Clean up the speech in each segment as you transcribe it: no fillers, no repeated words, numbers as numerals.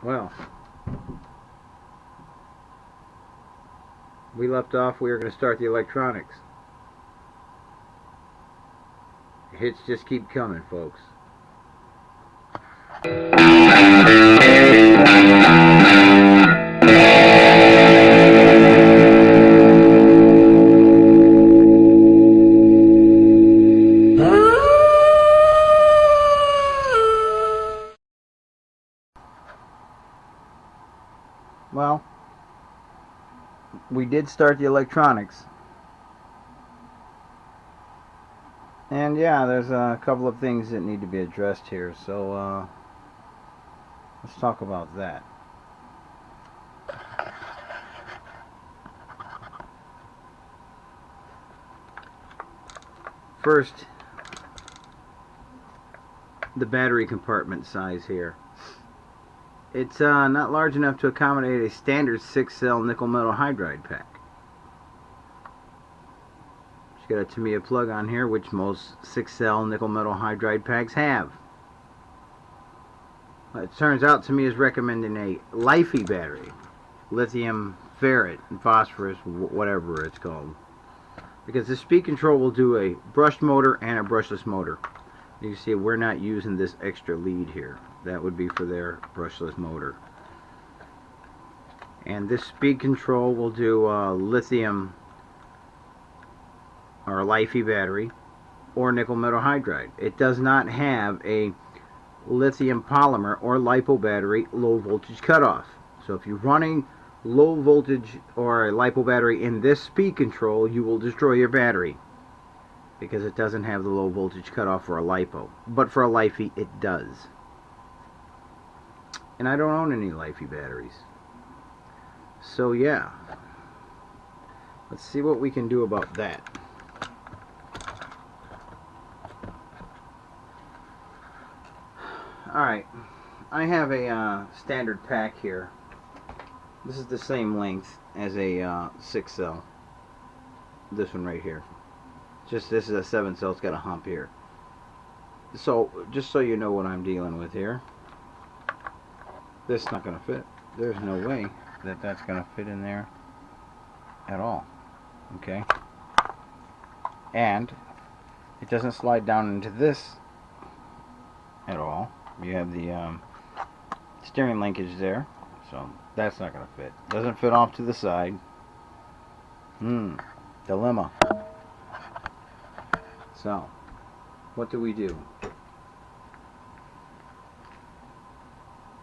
Well, we left off, we were going to start the electronics. Hits just keep coming, folks. Well, we did start the electronics. And yeah, there's a couple of things that need to be addressed here, so let's talk about that. First, the battery compartment size here. It's not large enough to accommodate a standard 6-cell nickel metal hydride pack. It's got a Tamiya plug on here, which most 6-cell nickel metal hydride packs have. It turns out Tamiya is recommending a LiFePO battery, lithium ferrite and phosphorus, whatever it's called, because the speed control will do a brushed motor and a brushless motor. You can see we're not using this extra lead here. That would be for their brushless motor. And this speed control will do lithium or LiFePO battery or nickel metal hydride. It does not have a lithium polymer or LiPo battery low voltage cutoff. So if you're running low voltage or a LiPo battery in this speed control, you will destroy your battery, because it doesn't have the low voltage cutoff for a LiPo. But for a LiFePO, it does. And I don't own any LiFePO batteries. So yeah, let's see what we can do about that. Alright, I have a standard pack here. This is the same length as a 6-cell. This one right here. Just this is a 7-cell, it's got a hump here. So, just so you know what I'm dealing with here. This is not going to fit. There's no way that that's going to fit in there at all. Okay? And it doesn't slide down into this at all. You have the steering linkage there, so that's not going to fit. Doesn't fit off to the side. Dilemma. So, what do we do?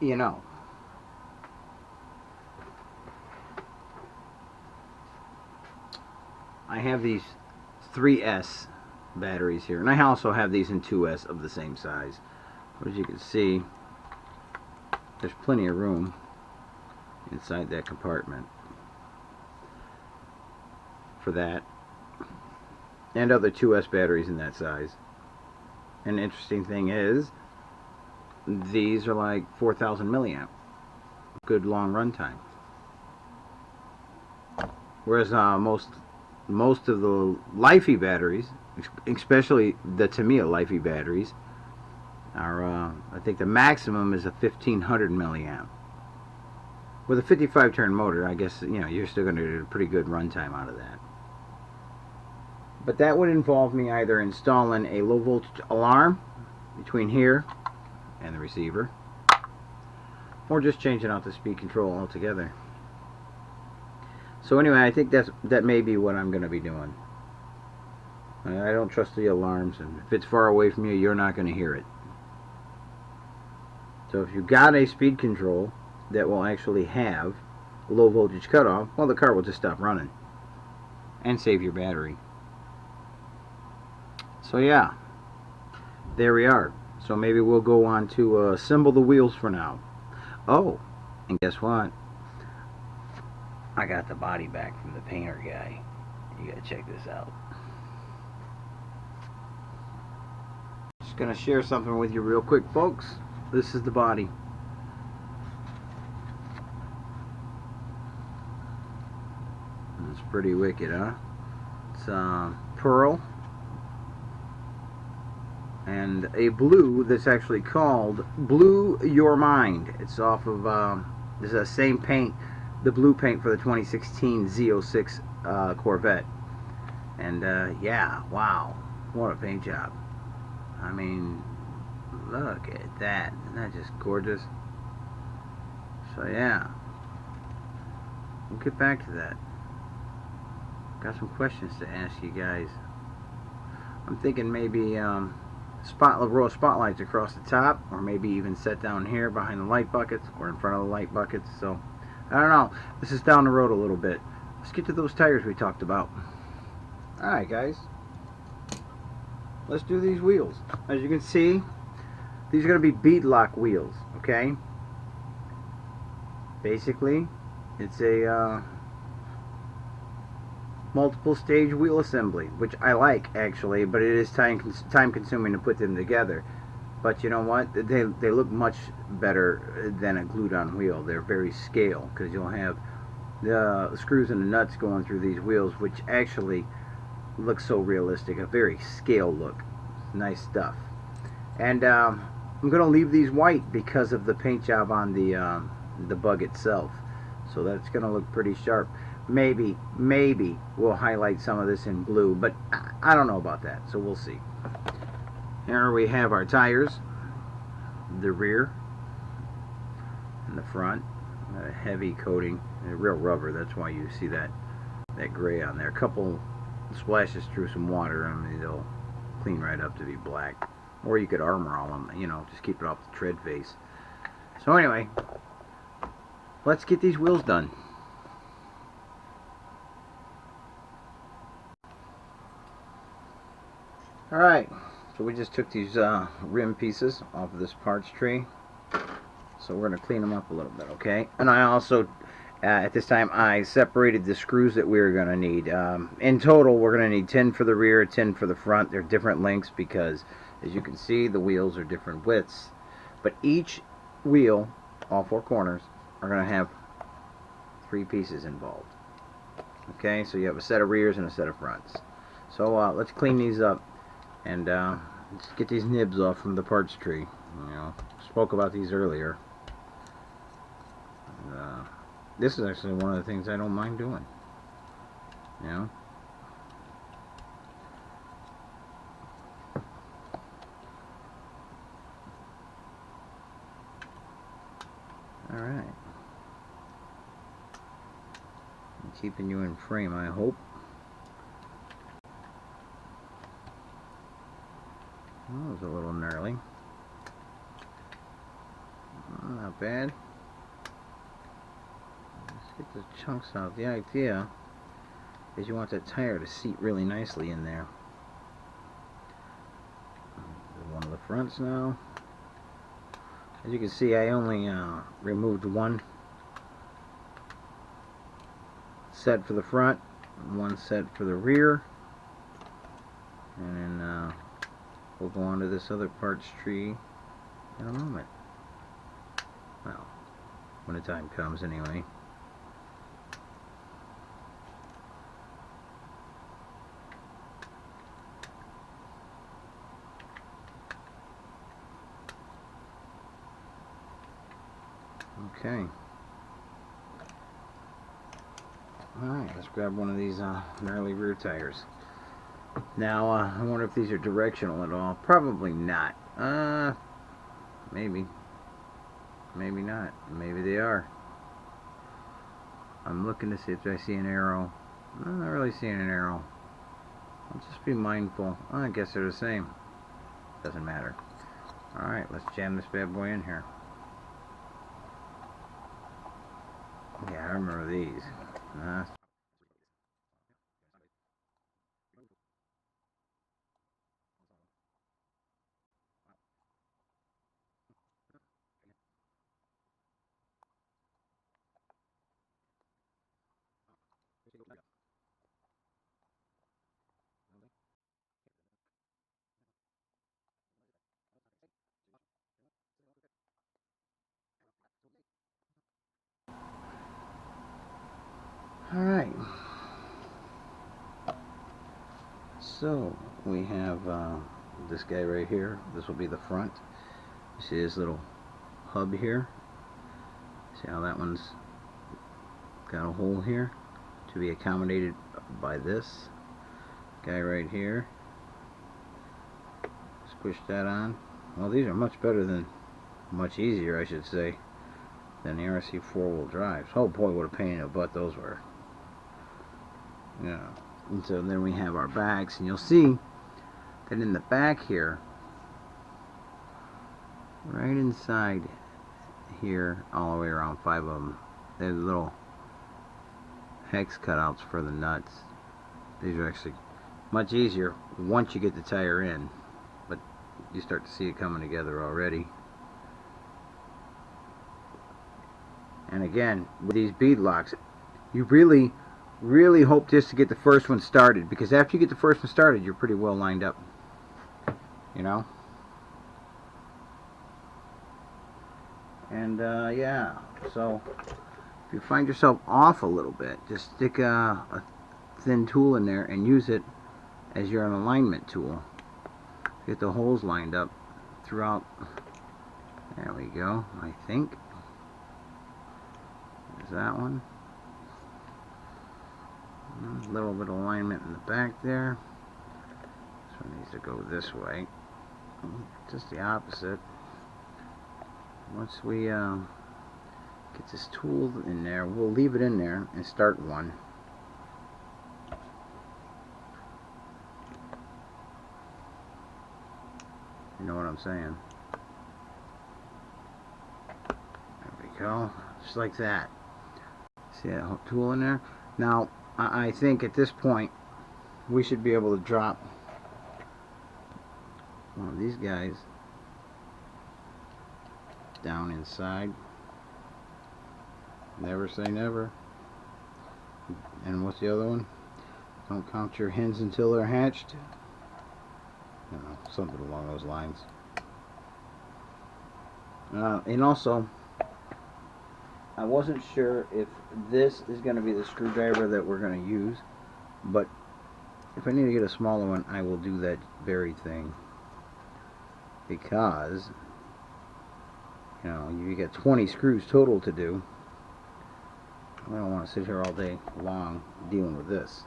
You know, I have these 3S batteries here, and I also have these in 2S of the same size. As you can see, there's plenty of room inside that compartment for that, and other 2S batteries in that size. And the interesting thing is, these are like 4,000 milliamp, good long run time. Whereas most of the LiFePO batteries, especially the Tamiya LiFePO batteries, are I think the maximum is a 1,500 milliamp. With a 55 turn motor, I guess you're still going to get a pretty good runtime out of that. But that would involve me either installing a low voltage alarm between here and the receiver, or just changing out the speed control altogether. So anyway, I think that may be what I'm going to be doing. I don't trust the alarms, and if it's far away from you, you're not going to hear it. So if you've got a speed control that will actually have a low voltage cutoff, well, the car will just stop running and save your battery. So yeah, there we are. So maybe we'll go on to assemble the wheels for now. Oh, and guess what? I got the body back from the painter guy. You gotta check this out. Just gonna share something with you real quick, folks. This is the body. It's pretty wicked, huh? It's pearl and a blue that's actually called Blue Your Mind. It's off of this is the same paint, the blue paint for the 2016 Z06 Corvette. And yeah, wow, what a paint job! I mean, look at that. Isn't that just gorgeous? So yeah, we'll get back to that. Got some questions to ask you guys. I'm thinking maybe row of spotlights across the top, or maybe even set down here behind the light buckets or in front of the light buckets. So I don't know. This is down the road a little bit. Let's get to those tires we talked about. Alright guys, let's do these wheels. As you can see, these are going to be bead lock wheels, okay? Basically, it's a multiple stage wheel assembly, which I like actually, but it is time consuming to put them together. But you know what? They look much better than a glued on wheel. They're very scale, because you'll have the screws and the nuts going through these wheels, which actually looks so realistic. A very scale look. Nice stuff. And I'm going to leave these white because of the paint job on the bug itself. So that's going to look pretty sharp. Maybe we'll highlight some of this in blue, but I don't know about that, so we'll see. Here we have our tires, the rear and the front. A heavy coating, real rubber. That's why you see that gray on there. A couple splashes through some water, I mean, they'll clean right up to be black. Or you could armor all them, you know, just keep it off the tread face. So anyway, let's get these wheels done. Alright, so we just took these rim pieces off of this parts tree. So we're going to clean them up a little bit, okay? And I also, at this time, I separated the screws that we were going to need. In total, we're going to need 10 for the rear, 10 for the front. They're different lengths because, as you can see, the wheels are different widths. But each wheel, all four corners, are going to have 3 pieces involved. Okay, so you have a set of rears and a set of fronts. So let's clean these up. And let's get these nibs off from the parts tree. You know, spoke about these earlier. And, this is actually one of the things I don't mind doing. You know. All right. I'm keeping you in frame, I hope. That was a little gnarly. Not bad. Let's get the chunks out. The idea is you want that tire to seat really nicely in there. One of the fronts now. As you can see, I only removed one set for the front, one set for the rear, and then we'll go on to this other parts tree in a moment. Well, when the time comes anyway. Okay. Alright, let's grab one of these gnarly rear tires. Now, I wonder if these are directional at all. Probably not. Maybe. Maybe not. Maybe they are. I'm looking to see if I see an arrow. I'm not really seeing an arrow. I'll just be mindful. I guess they're the same. Doesn't matter. Alright, let's jam this bad boy in here. Yeah, I remember these. Alright. So, we have this guy right here. This will be the front. You see this little hub here? See how that one's got a hole here to be accommodated by this guy right here. Just push that on. Well, these are much better than, much easier I should say, than the RC four-wheel drives. Oh boy, what a pain in the butt those were. Yeah. And so then we have our backs, and you'll see that in the back here, right inside here, all the way around 5 of them, there's little hex cutouts for the nuts. These are actually much easier once you get the tire in, but you start to see it coming together already. And again, with these bead locks, you really hope just to get the first one started, because after you get the first one started, you're pretty well lined up, you know. And yeah, so if you find yourself off a little bit, just stick a thin tool in there and use it as your alignment tool. Get the holes lined up throughout. There we go, I think. There's that one. A little bit of alignment in the back there. This one needs to go this way. Just the opposite. Once we get this tool in there, we'll leave it in there and start one. You know what I'm saying? There we go. Just like that. See that tool in there? Now, I think at this point, we should be able to drop one of these guys down inside. Never say never. And what's the other one? Don't count your hens until they're hatched. You know, something along those lines. And also, I wasn't sure if this is going to be the screwdriver that we're going to use, but if I need to get a smaller one, I will do that very thing, because you know, you get 20 screws total to do. I don't want to sit here all day long dealing with this.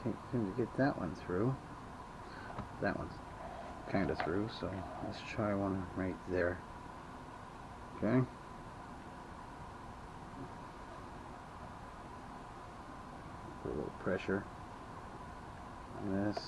Can't seem to get that one through. That one's kind of through, so let's try one right there. Okay. Put a little pressure on this.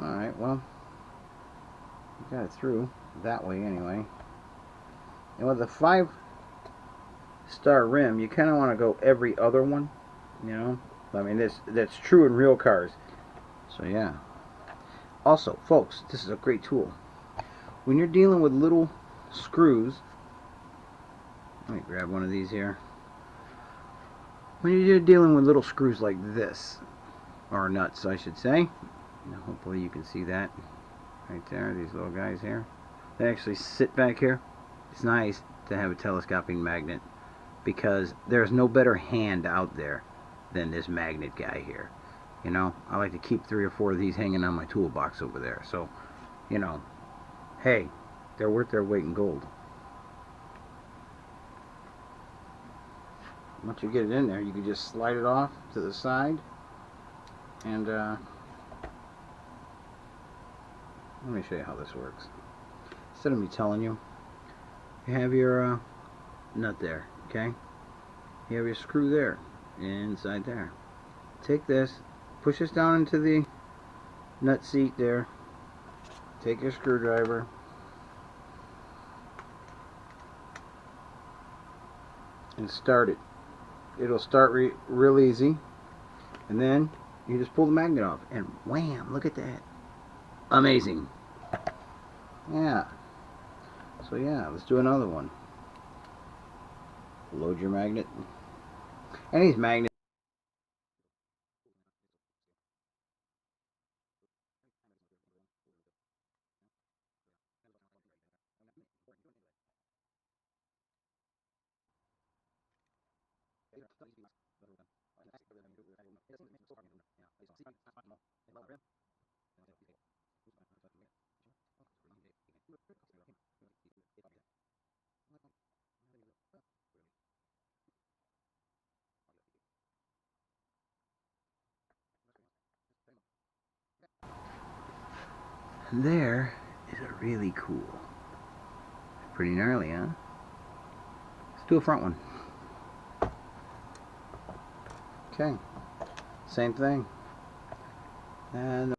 Alright, well, we got it through that way anyway. And with a 5-star rim, you kind of want to go every other one, you know. I mean, that's true in real cars. So yeah. Also, folks, this is a great tool. When you're dealing with little screws, let me grab one of these here. When you're dealing with little screws like this, or nuts, I should say. Now, hopefully you can see that right there. These little guys here. They actually sit back here. It's nice to have a telescoping magnet, because there's no better hand out there than this magnet guy here. You know, I like to keep 3 or 4 of these hanging on my toolbox over there. So, you know, hey, they're worth their weight in gold. Once you get it in there, you can just slide it off to the side, and let me show you how this works. Instead of me telling you, you have your nut there, okay? You have your screw there, inside there. Take this, push this down into the nut seat there. Take your screwdriver, and start it. It'll start real easy, and then you just pull the magnet off, and wham! Look at that. Amazing. Yeah. So yeah, let's do another one. Load your magnet. And these magnets There is a really cool. Pretty gnarly, huh? Let's do a front one. Okay. Same thing. And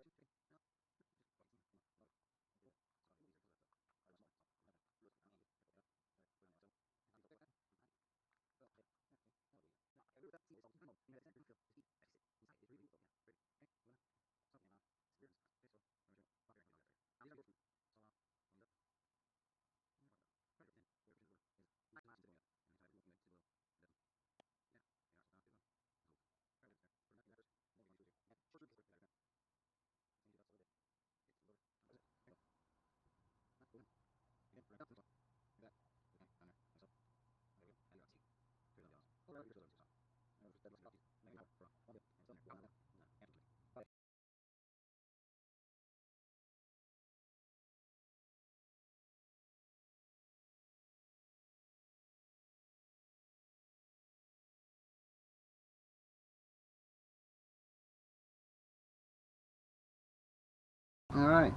alright.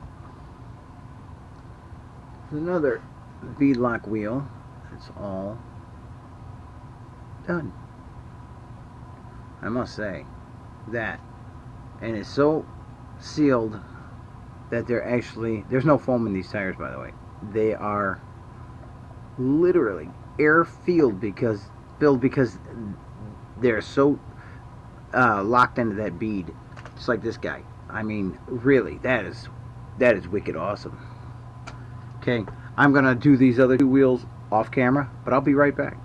There's another beadlock wheel. It's all done. I must say that. And it's so sealed that there's no foam in these tires, by the way. They are literally air filled because they're so locked into that bead, just like this guy. I mean, really, that is wicked awesome. Okay, I'm gonna do these other two wheels off camera, but I'll be right back.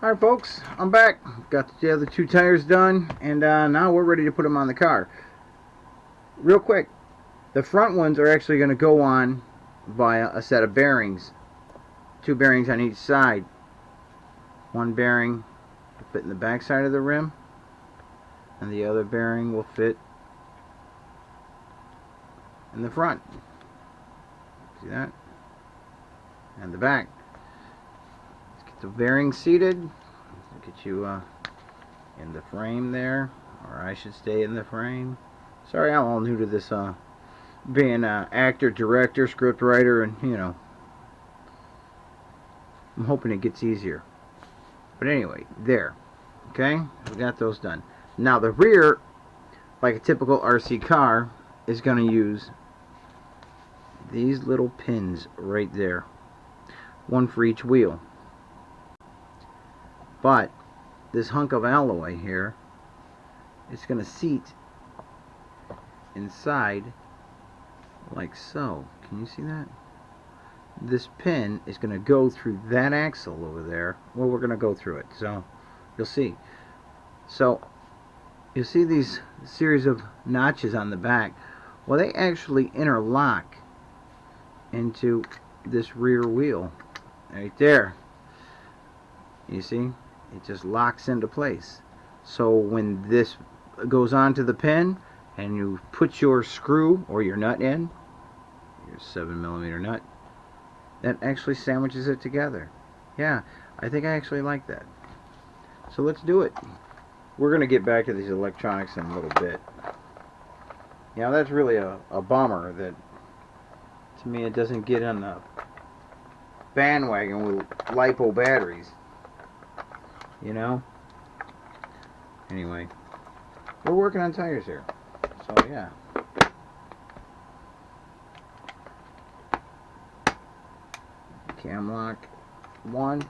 Alright folks, I'm back. Got the other two tires done, and now we're ready to put them on the car. Real quick, the front ones are actually going to go on via a set of bearings. Two bearings on each side. One bearing will fit in the back side of the rim, and the other bearing will fit in the front. See that? And the back. Let's get the bearings seated. Let's get you in the frame there, or I should stay in the frame. Sorry, I'm all new to this being an actor, director, script writer, and I'm hoping it gets easier. But anyway, there. Okay, we got those done. Now the rear, like a typical RC car, is going to use these little pins right there. One for each wheel. But this hunk of alloy here is going to seat inside like so. Can you see that? This pin is going to go through that axle over there. Well, we're going to go through it, so you'll see. So you see these series of notches on the back. Well, they actually interlock into this rear wheel right there. You see, it just locks into place. So when this goes onto the pin and you put your screw or your nut in, your 7mm nut, that actually sandwiches it together. Yeah, I think I actually like that. So let's do it. We're going to get back to these electronics in a little bit. Yeah, that's really a bummer that, to me, it doesn't get on the bandwagon with LiPo batteries. You know? Anyway, we're working on tires here. So, yeah. Cam lock 1.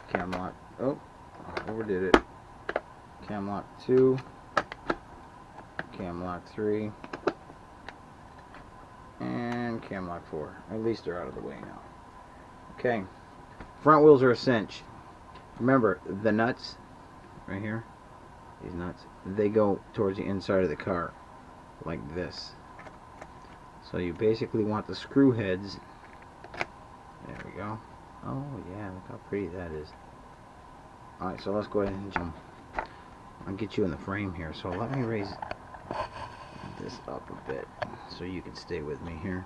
Cam lock, oh, overdid it. Cam lock 2. Cam lock 3. And cam lock 4. At least they're out of the way now. Okay. Front wheels are a cinch. Remember, the nuts, right here, these nuts, they go towards the inside of the car, like this. So you basically want the screw heads, there we go, Oh yeah, look how pretty that is. Alright, so let's go ahead and jump. I'll get you in the frame here, so let me raise this up a bit so you can stay with me here.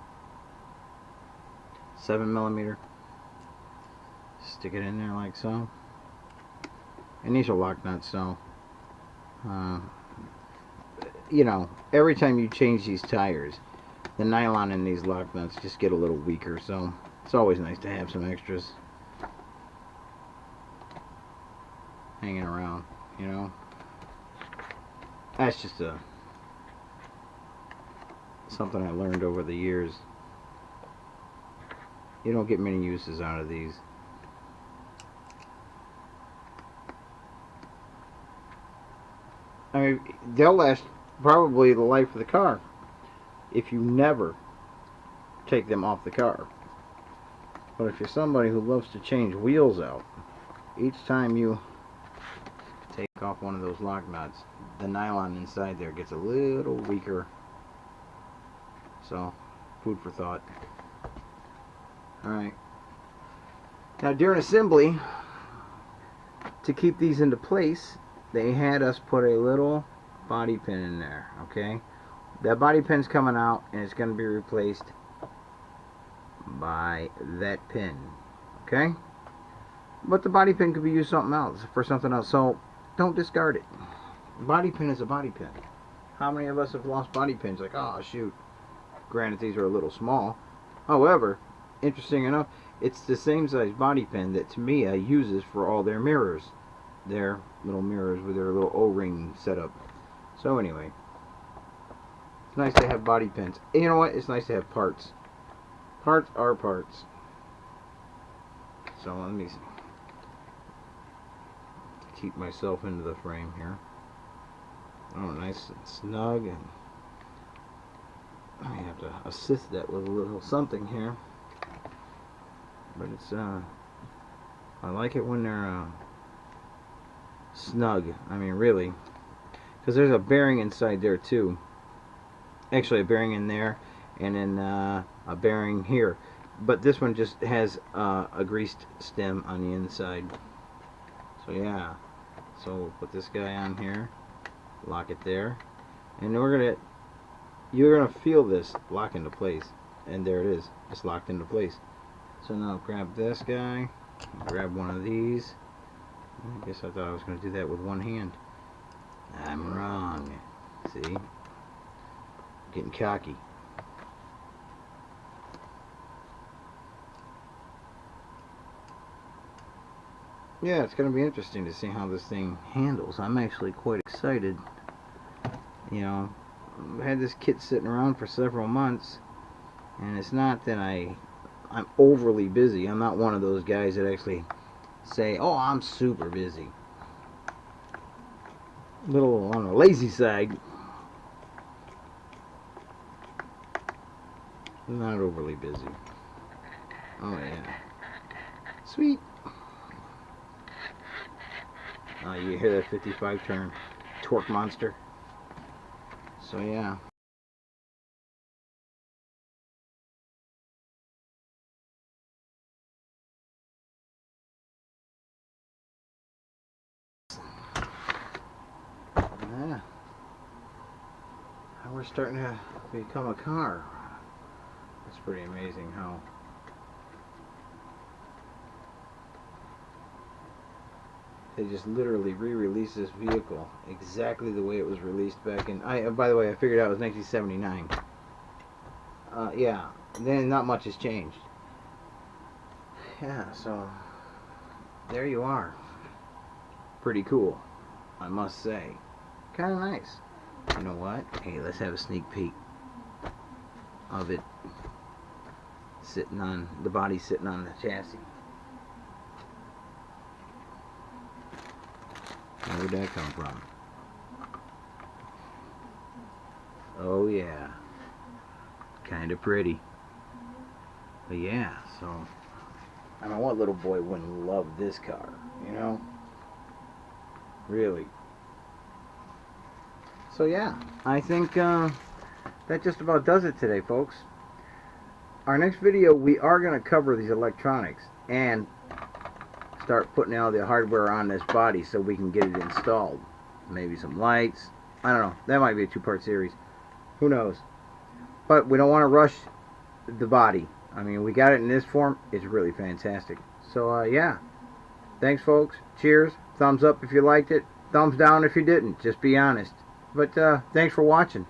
7mm. Stick it in there like so. And these are lock nuts, so you know, every time you change these tires, the nylon in these lock nuts just get a little weaker, so it's always nice to have some extras hanging around, you know. That's just something I learned over the years. You don't get many uses out of these. I mean, they'll last probably the life of the car if you never take them off the car. But if you're somebody who loves to change wheels out, each time you take off one of those lock nuts, the nylon inside there gets a little weaker. So, food for thought. Alright. Now during assembly, to keep these into place, they had us put a little body pin in there, okay? That body pin's coming out and it's going to be replaced by that pin, okay? But the body pin could be used for something else, so don't discard it. Body pin is a body pin. How many of us have lost body pins? Like, oh shoot. Granted, these are a little small. However, interesting enough, it's the same size body pin that Tamiya uses for all their mirrors. Their little mirrors with their little O-ring setup. So anyway, it's nice to have body pins. And you know what? It's nice to have parts. Parts are parts. So let me keep myself into the frame here. Oh, nice and snug, and I may have to assist that with a little something here. But it's I like it when they're snug. I mean, really, because there's a bearing inside there too. Actually, a bearing in there, and then a bearing here. But this one just has a greased stem on the inside. So yeah. So we'll put this guy on here, lock it there, and you're gonna feel this lock into place. And there it is. It's locked into place. So now grab this guy, grab one of these. I guess I thought I was going to do that with one hand. I'm wrong. See? Getting cocky. Yeah, it's going to be interesting to see how this thing handles. I'm actually quite excited. You know, I had this kit sitting around for several months, and it's not that I'm overly busy. I'm not one of those guys that actually say, oh, I'm super busy. A little on the lazy side. Not overly busy. Oh yeah. Sweet. Oh, you hear that 55 turn torque monster? So yeah. Yeah. Now we're starting to become a car. It's pretty amazing how they just literally re-released this vehicle exactly the way it was released back in. By the way, I figured out it was 1979. Yeah, then not much has changed. Yeah, so there you are. Pretty cool, I must say. Kind of nice. You know what? Hey, let's have a sneak peek of it sitting on the body, sitting on the chassis. Where'd that come from? Oh yeah, kind of pretty. But yeah, so I mean, what little boy wouldn't love this car, you know? Really. So yeah, I think that just about does it today, folks. our next video, we are going to cover these electronics and start putting all the hardware on this body so we can get it installed. Maybe some lights. I don't know. That might be a two-part series. Who knows? But we don't want to rush the body. I mean, we got it in this form. It's really fantastic. So, yeah. Thanks, folks. Cheers. Thumbs up if you liked it. Thumbs down if you didn't. Just be honest. But thanks for watching.